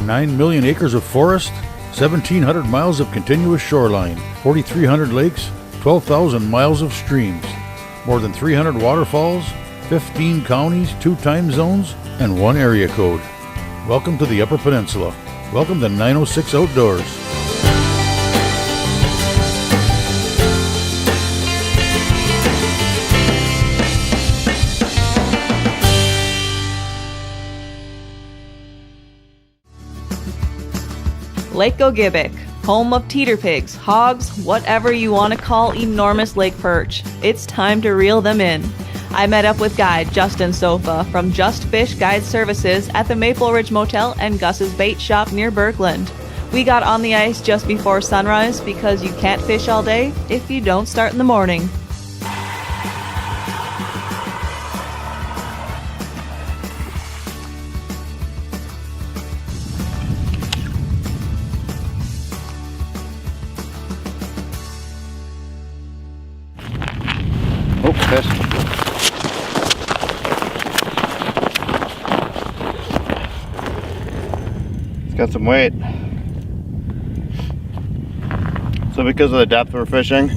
9 million acres of forest, 1,700 miles of continuous shoreline, 4,300 lakes, 12,000 miles of streams, more than 300 waterfalls, 15 counties, 2 time zones, and 1 area code. Welcome to the Upper Peninsula. Welcome to 906 Outdoors. Lake Gogebic, home of teeter pigs, hogs, whatever you want to call enormous lake perch. It's time to reel them in. I met up with guide Justin Sofa from Just Fish Guide Services at the Maple Ridge Motel and Gus's Bait Shop near Berkland. We got on the ice just before sunrise because you can't fish all day if you don't start in the morning. Oh, fish. It's got some weight. So because of the depth we're fishing,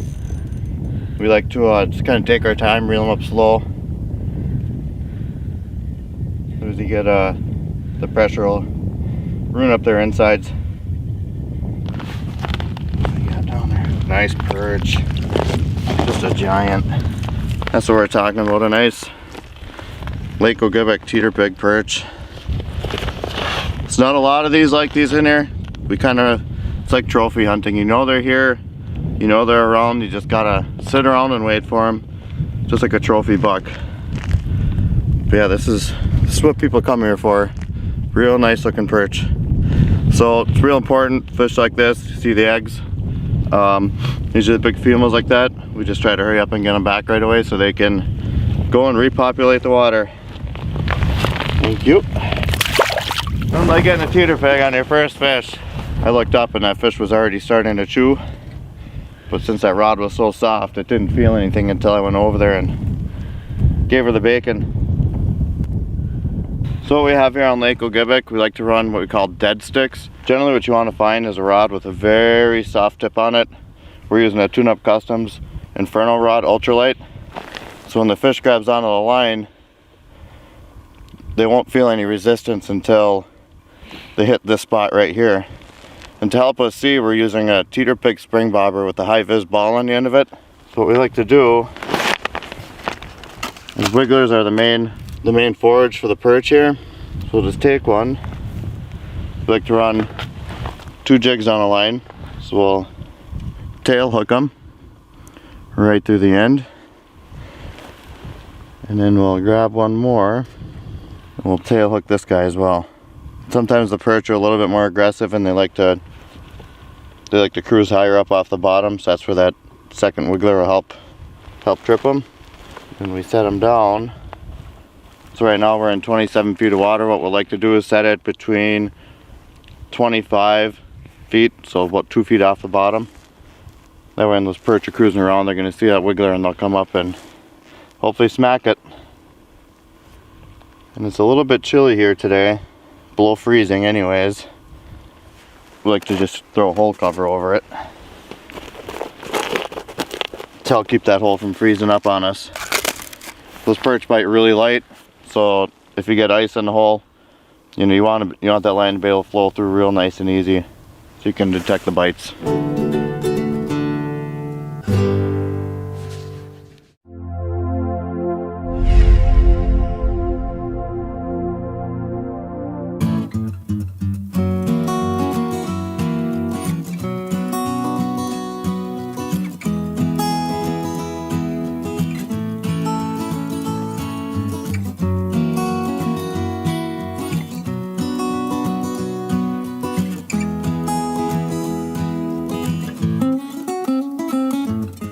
we like to just kind of take our time, reel them up slow. As soon as you get the pressure will ruin up their insides. What do you got down there? Nice perch. Just a giant. That's what we're talking about, a nice Lake Gogebic teeter pig perch. It's not a lot of these like these in here. It's like trophy hunting. You know they're here, you know they're around, you just gotta sit around and wait for them. Just like a trophy buck. But yeah, this is what people come here for. Real nice looking perch. So it's real important, fish like this, you see the eggs. Usually the big females like that, we just try to hurry up and get them back right away so they can go and repopulate the water. Thank you. Don't like getting a teeter pig on your first fish. I looked up and that fish was already starting to chew, but since that rod was so soft it didn't feel anything until I went over there and gave her the bacon. So what we have here on Lake Gogebic, we like to run what we call dead sticks. Generally what you want to find is a rod with a very soft tip on it. We're using a Tune Up Customs Inferno rod, ultralight. So when the fish grabs onto the line, they won't feel any resistance until they hit this spot right here. And to help us see, we're using a teeter pig spring bobber with a high vis ball on the end of it. So what we like to do is, wigglers are the main forage for the perch here. So we'll just take one. We like to run 2 jigs on a line. So we'll tail hook them right through the end. And then we'll grab one more and we'll tail hook this guy as well. Sometimes the perch are a little bit more aggressive and they like to cruise higher up off the bottom, so that's where that second wiggler will help trip them. And we set them down. So right now we're in 27 feet of water. What we'll like to do is set it between 25 feet, so about 2 feet off the bottom. That way when those perch are cruising around, they're going to see that wiggler and they'll come up and hopefully smack it. And it's a little bit chilly here today, below freezing anyways. We like to just throw a hole cover over it to help keep that hole from freezing up on us. Those perch bite really light, so if you get ice in the hole, you know you want that line to be able to flow through real nice and easy, so you can detect the bites.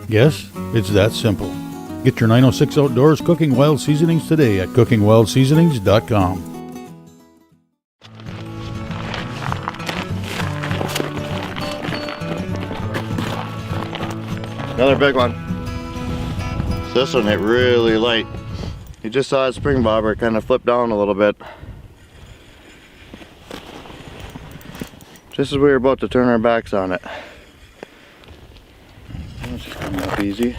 Yes, it's that simple. Get your 906 Outdoors Cooking Wild Seasonings today at cookingwildseasonings.com. Another big one. So this one hit really light. You just saw his spring bobber kind of flip down a little bit. Just as we were about to turn our backs on it. It's just coming up easy.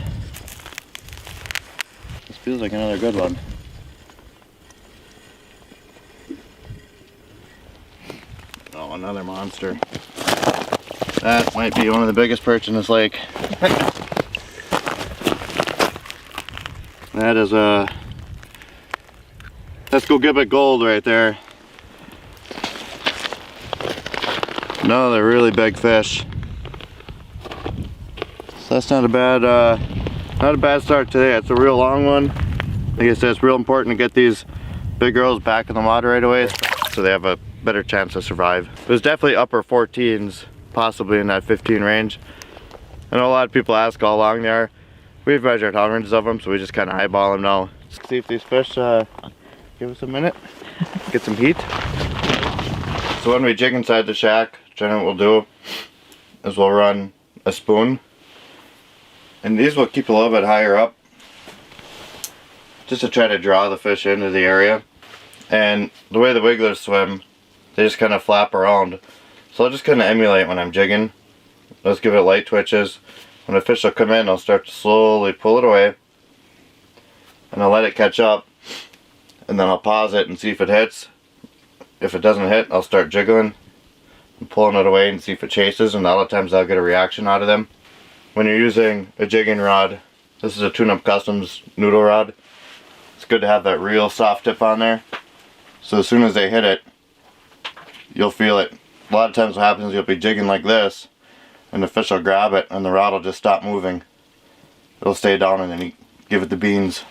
This feels like another good one. Oh, another monster. That might be one of the biggest perch in this lake. That is that's Gogebic gold right there. Another really big fish. So that's not a bad start today. It's a real long one. Like I said, it's real important to get these big girls back in the water right away so they have a better chance to survive. It was definitely upper 14s, possibly in that 15 range. I know a lot of people ask how long they are. We've measured hundreds of them, so we just kind of eyeball them now. Let's see if these fish give us a minute, get some heat. So when we jig inside the shack, generally what we'll do is we'll run a spoon, and these will keep a little bit higher up just to try to draw the fish into the area. And the way the wigglers swim, they just kind of flap around, so I'll just kind of emulate when I'm jigging. Let's give it light twitches. When the fish will come in, I'll start to slowly pull it away, and I'll let it catch up, and then I'll pause it and see if it hits. If it doesn't hit, I'll start jiggling and pulling it away and see if it chases, and a lot of times I'll get a reaction out of them. When you're using a jigging rod, this is a Tune-Up Customs noodle rod. It's good to have that real soft tip on there, so as soon as they hit it, you'll feel it. A lot of times what happens is you'll be jigging like this, and the fish will grab it and the rod will just stop moving. It'll stay down, and then you give it the beans.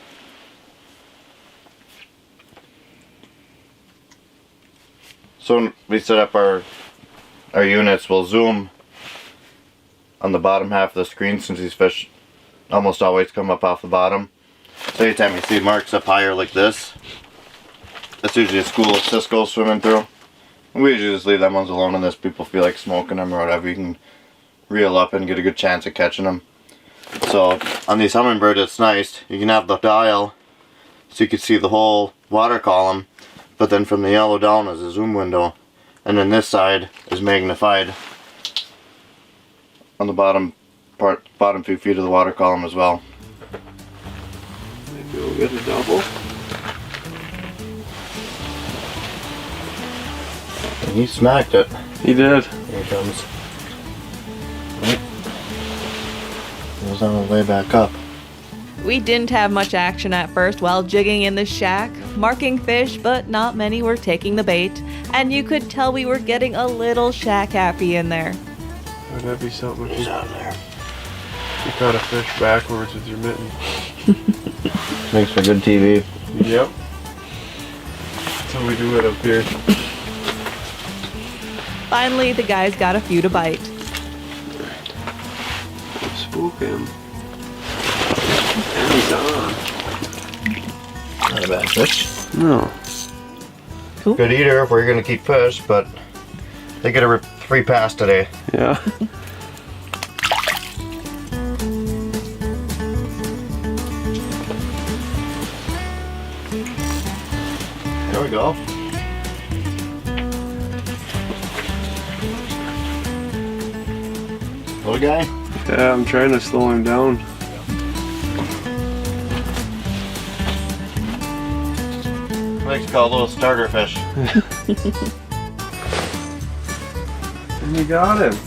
So when we set up our units, we'll zoom on the bottom half of the screen, since these fish almost always come up off the bottom. So anytime you see marks up higher like this, that's usually a school of Cisco swimming through. We usually just leave them ones alone unless people feel like smoking them or whatever. You can reel up and get a good chance of catching them. So on these hummingbirds, it's nice. You can have the dial so you can see the whole water column, but then from the yellow down is a zoom window, and then this side is magnified on the bottom few feet of the water column as well. Maybe we'll get a double. And he smacked it. He did. Here he comes. He was on his way back up. We didn't have much action at first while jigging in the shack, marking fish, but not many were taking the bait, and you could tell we were getting a little shack happy in there. Oh, that'd be something if He's you, out there. you caught a fish backwards with your mitten. Makes for good TV. Yep. That's how we do it up here. Finally, the guys got a few to bite. Spook him. And he's on. Not a bad fish. No. Cool. Good eater if we're gonna keep fish, but they get a free pass today. Yeah. There we go. Little guy? Yeah, I'm trying to slow him down. I like to call a little starter fish. And you got him.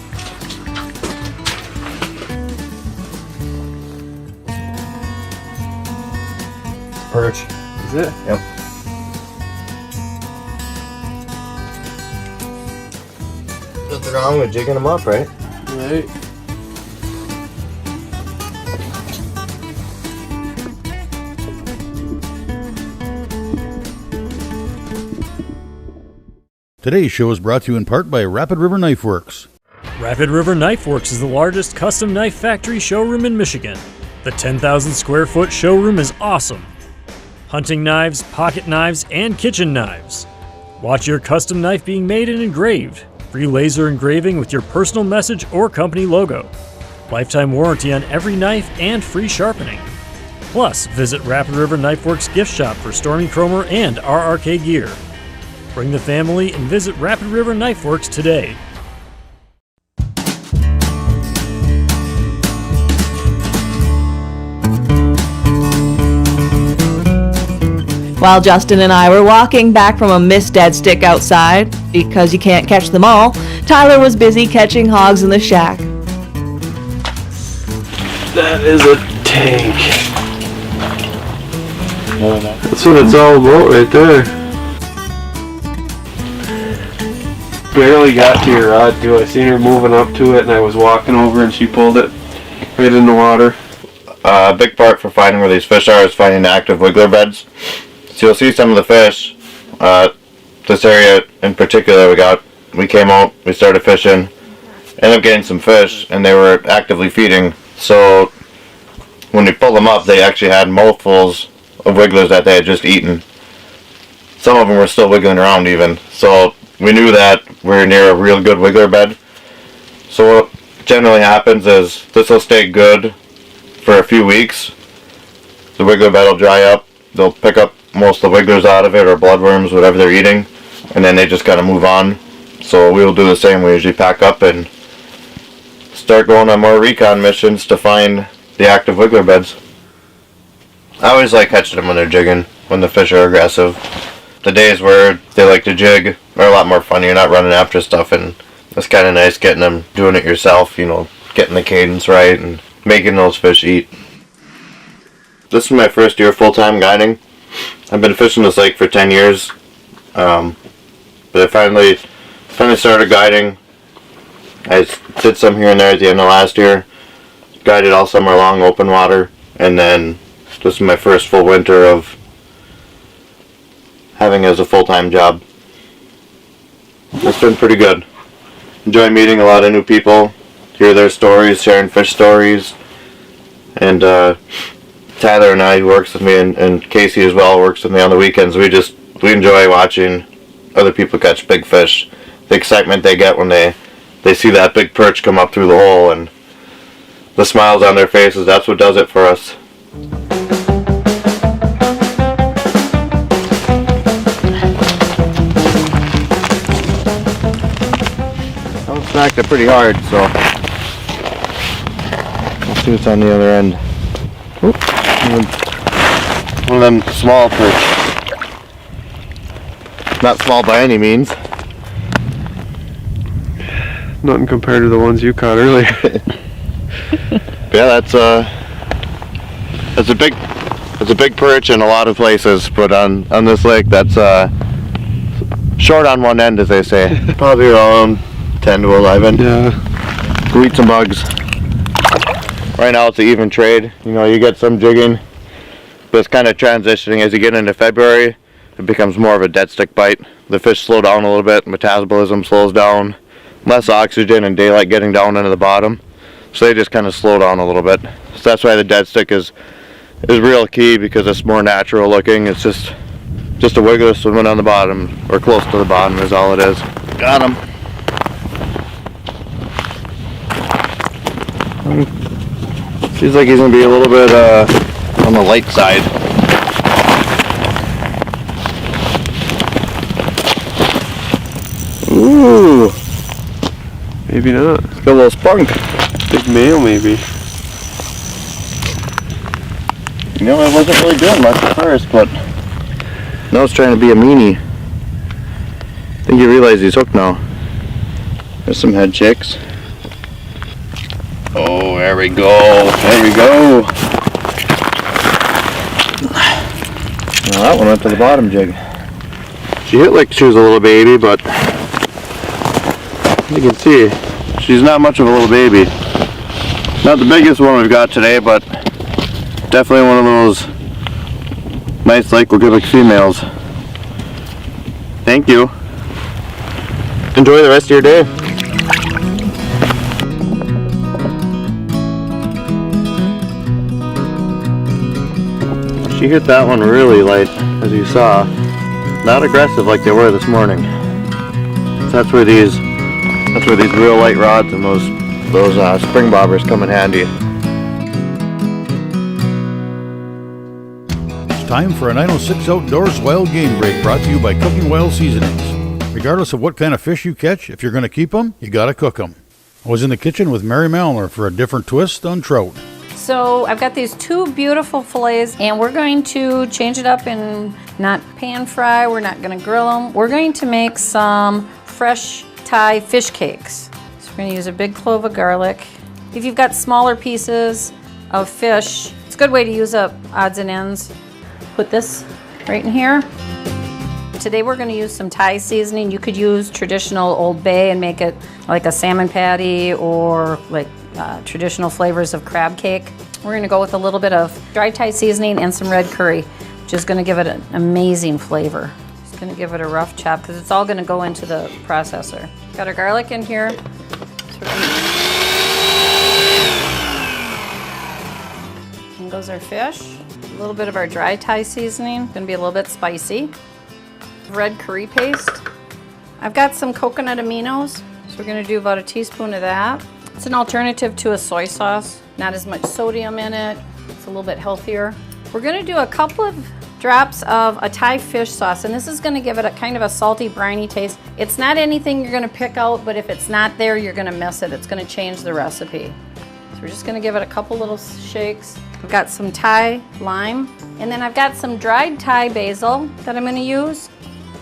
Perch. Is it? Yep. Nothing wrong with jigging them up, right? Right. Today's show is brought to you in part by Rapid River Knife Works. Rapid River Knife Works is the largest custom knife factory showroom in Michigan. The 10,000 square foot showroom is awesome. Hunting knives, pocket knives, and kitchen knives. Watch your custom knife being made and engraved. Free laser engraving with your personal message or company logo. Lifetime warranty on every knife and free sharpening. Plus, visit Rapid River Knife Works gift shop for Stormy Cromer and RRK gear. Bring the family and visit Rapid River Knife Works today. While Justin and I were walking back from a missed dead stick outside, because you can't catch them all, Tyler was busy catching hogs in the shack. That is a tank. That's what it's all about right there. Barely got to your rod too. I seen her moving up to it and I was walking over and she pulled it right in the water. A big part for finding where these fish are is finding the active wiggler beds. So you'll see some of the fish. This area in particular, we came out, we started fishing, ended up getting some fish, and they were actively feeding. So when we pulled them up, they actually had mouthfuls of wigglers that they had just eaten. Some of them were still wiggling around even. So we knew that we were near a real good wiggler bed. So what generally happens is this will stay good for a few weeks. The wiggler bed will dry up. They'll pick up most of the wigglers out of it, or bloodworms, whatever they're eating, and then they just gotta move on. So we will do the same. We usually pack up and start going on more recon missions to find the active wiggler beds. I always like catching them when they're jigging, when the fish are aggressive. The days where they like to jig are a lot more fun. You're not running after stuff, and it's kind of nice getting them, doing it yourself, getting the cadence right and making those fish eat. This is my first year full-time guiding. I've been fishing this lake for 10 years, but I finally started guiding. I did some here and there at the end of last year, guided all summer long, open water, and then this is my first full winter of having it as a full-time job. It's been pretty good. Enjoy meeting a lot of new people, hear their stories, sharing fish stories, and Tyler and I, who works with me, and Casey as well, works with me on the weekends. We enjoy watching other people catch big fish. The excitement they get when they see that big perch come up through the hole, and the smiles on their faces, that's what does it for us. I smacked it pretty hard, so let's see what's on the other end. Oop. One of them small perch. Not small by any means. Nothing compared to the ones you caught earlier. Yeah, that's a big perch in a lot of places, but on this lake, that's short on one end, as they say. Probably around 10 to 11. Yeah. Go eat some bugs. Right now it's an even trade. You get some jigging, but it's kind of transitioning as you get into February. It becomes more of a dead stick bite. The fish slow down a little bit, metabolism slows down, less oxygen and daylight getting down into the bottom. So they just kind of slow down a little bit. So that's why the dead stick is real key, because it's more natural looking. It's just a wiggler swimming on the bottom, or close to the bottom is all it is. Got him. Seems like he's going to be a little bit on the light side. Ooh. Maybe not. Got a little spunk. Big male, maybe. I wasn't really doing much at first, but now it's trying to be a meanie. I think you realize he's hooked now. There's some head chicks. Oh, there we go. There we go. Now that one went to the bottom jig. She hit like she was a little baby, but you can see she's not much of a little baby. Not the biggest one we've got today, but definitely one of those nice Lake Gogebic females. Thank you. Enjoy the rest of your day. She hit that one really light, as you saw. Not aggressive like they were this morning. So that's where these real light rods and those spring bobbers come in handy. It's time for a 906 Outdoors Wild Game Break, brought to you by Cooking Wild Seasonings. Regardless of what kind of fish you catch, if you're going to keep them, you got to cook them. I was in the kitchen with Mary Malner for a different twist on trout. So I've got these 2 beautiful fillets, and we're going to change it up and not pan fry. We're not going to grill them. We're going to make some fresh Thai fish cakes. So we're going to use a big clove of garlic. If you've got smaller pieces of fish, it's a good way to use up odds and ends. Put this right in here. Today we're going to use some Thai seasoning. You could use traditional Old Bay and make it like a salmon patty, or like traditional flavors of crab cake. We're going to go with a little bit of dry Thai seasoning and some red curry, which is going to give it an amazing flavor. Just going to give it a rough chop because it's all going to go into the processor. Got our garlic in here. In goes our fish. A little bit of our dry Thai seasoning. Going to be a little bit spicy. Red curry paste. I've got some coconut aminos, so we're going to do about a teaspoon of that. It's an alternative to a soy sauce. Not as much sodium in it. It's a little bit healthier. We're going to do a couple of drops of a Thai fish sauce, and this is going to give it a kind of a salty, briny taste. It's not anything you're going to pick out, but if it's not there, you're going to miss it. It's going to change the recipe. So we're just going to give it a couple little shakes. I've got some Thai lime, and then I've got some dried Thai basil that I'm going to use,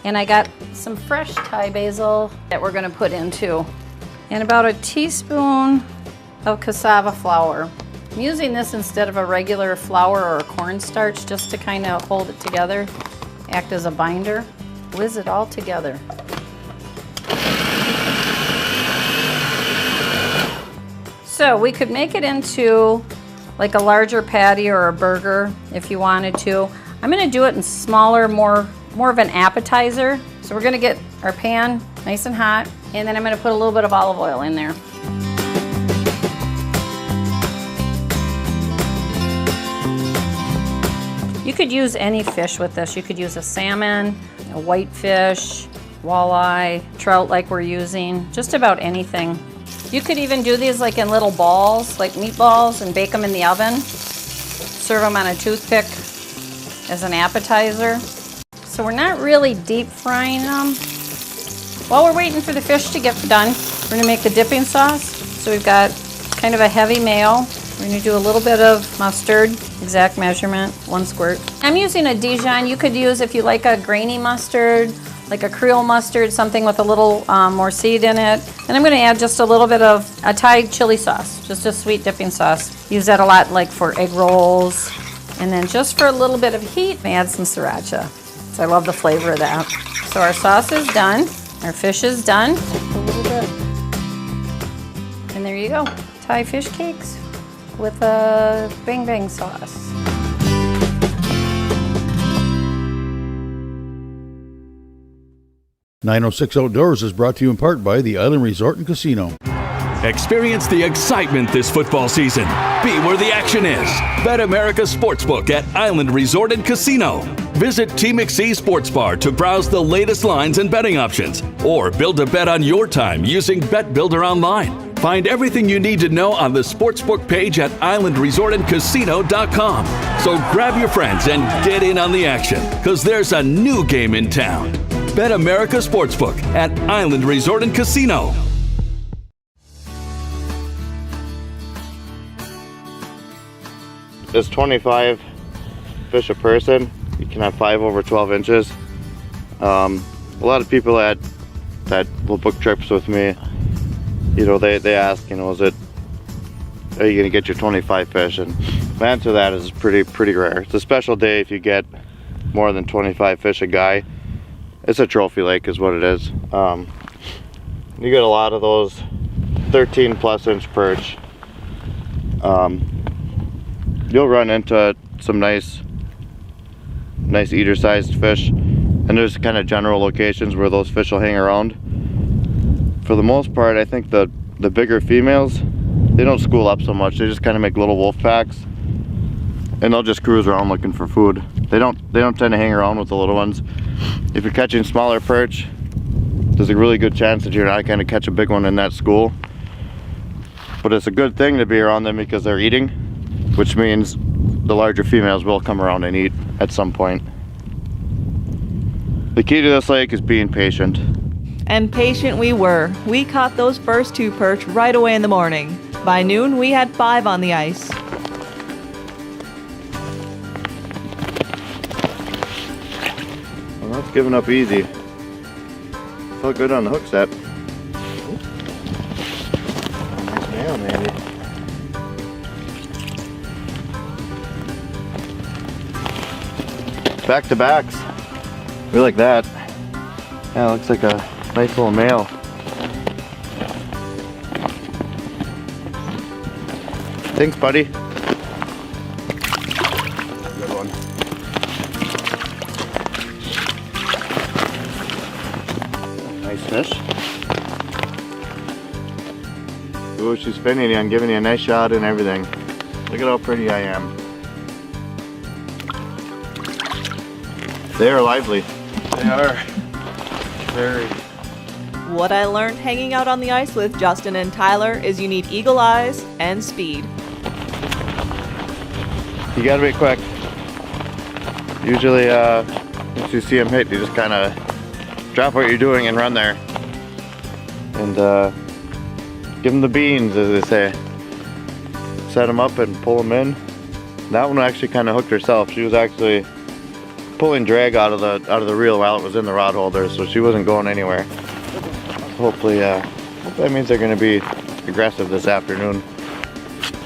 and I got some fresh Thai basil that we're going to put in too. And about a teaspoon of cassava flour. I'm using this instead of a regular flour or a cornstarch just to kind of hold it together, act as a binder. Whiz it all together. So we could make it into like a larger patty or a burger if you wanted to. I'm going to do it in smaller, more of an appetizer. So we're going to get our pan nice and hot, and then I'm going to put a little bit of olive oil in there. You could use any fish with this. You could use a salmon, a whitefish, walleye, trout like we're using, just about anything. You could even do these like in little balls, like meatballs, and bake them in the oven. Serve them on a toothpick as an appetizer. So we're not really deep frying them. While we're waiting for the fish to get done, we're going to make the dipping sauce. So we've got kind of a heavy mayo. We're going to do a little bit of mustard, exact measurement, 1 squirt. I'm using a Dijon. You could use, if you like a grainy mustard, like a Creole mustard, something with a little more seed in it. And I'm going to add just a little bit of a Thai chili sauce, just a sweet dipping sauce. Use that a lot like for egg rolls. And then just for a little bit of heat, add some sriracha. So I love the flavor of that. So our sauce is done. Our fish is done. A little bit. And there you go. Thai fish cakes with a bang bang sauce. .906 Outdoors is brought to you in part by the Island Resort and Casino. Experience the excitement this football season. Be where the action is. Bet America Sportsbook at Island Resort and Casino. Visit T McC Sports Bar to browse the latest lines and betting options, or build a bet on your time using Bet Builder online. Find everything you need to know on the Sportsbook page at islandresortandcasino.com. So grab your friends and get in on the action, because there's a new game in town. Bet America Sportsbook at Island Resort and Casino. It's 25 fish a person. You can have 5 over 12 inches. A lot of people that will book trips with me, you know, they ask, you know, are you gonna get your 25 fish? And my answer to that is pretty rare. It's a special day if you get more than 25 fish a guy. It's a trophy lake is what it is. You get a lot of those 13 plus inch perch. You'll run into some nice eater sized fish, and there's kind of general locations where those fish will hang around. For the most part, I think the bigger females, they don't school up so much. They just kind of make little wolf packs, and they'll just cruise around looking for food. They don't tend to hang around with the little ones. If you're catching smaller perch, there's a really good chance that you're not going to catch a big one in that school. But it's a good thing to be around them because they're eating, which means the larger females will come around and eat at some point. The key to this lake is being patient. And patient we were. We caught those first 2 perch right away in the morning. By noon, we had 5 on the ice. giving up easy. Felt good on the hook set. Yeah, maybe. Back to backs. We like that. Yeah, looks like a nice little male. Thanks, buddy. Good one. Nice fish. Ooh, she's spinning you and giving you a nice shot and everything. Look at how pretty I am. They are lively. They are. Very. What I learned hanging out on the ice with Justin and Tyler is you need eagle eyes and speed. You gotta be quick. Usually, once you see them hit, you just kind of drop what you're doing and run there. And give them the beans, as they say. Set them up and pull them in. That one actually kind of hooked herself. She was actually pulling drag out of the reel while it was in the rod holder, so she wasn't going anywhere. Hopefully that means they're going to be aggressive this afternoon.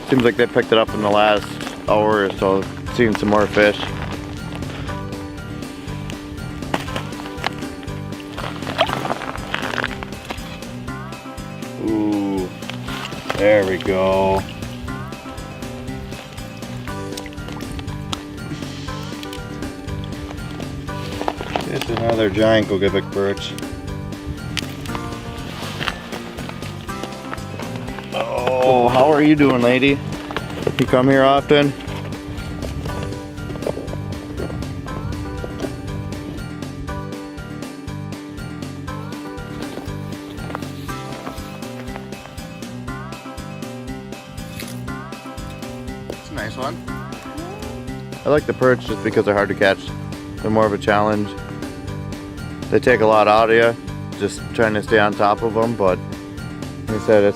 Seems like they picked it up in the last hour or so, seeing some more fish. Ooh, there we go. It's another giant Gogebic perch. Oh, how are you doing, lady? You come here often? It's a nice one. I like the perch just because they're hard to catch. They're more of a challenge. They take a lot out of you, just trying to stay on top of them, but like I said,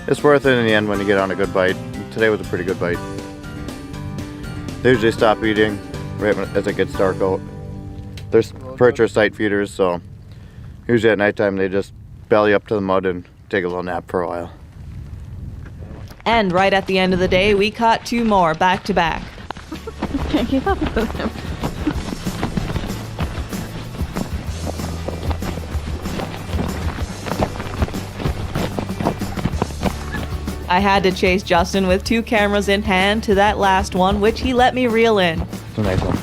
it's worth it in the end when you get on a good bite. Today was a pretty good bite. They usually stop eating right as it gets dark out. There's perch are sight feeders, so usually at nighttime they just belly up to the mud and take a little nap for a while. And right at the end of the day, we caught 2 more back to back. Can't keep up with him. I had to chase Justin with 2 cameras in hand to that last one, which he let me reel in. It's a nice one.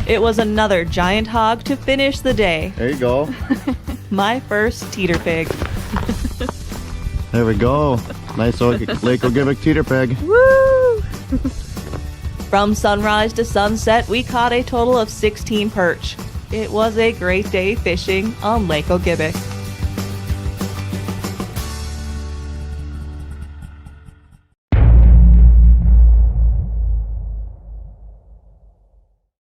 It was another giant hog to finish the day. There you go. My first teeter pig. There we go. Nice Lake Gogebic teeter pig. Woo! From sunrise to sunset, we caught a total of 16 perch. It was a great day fishing on Lake Gogebic.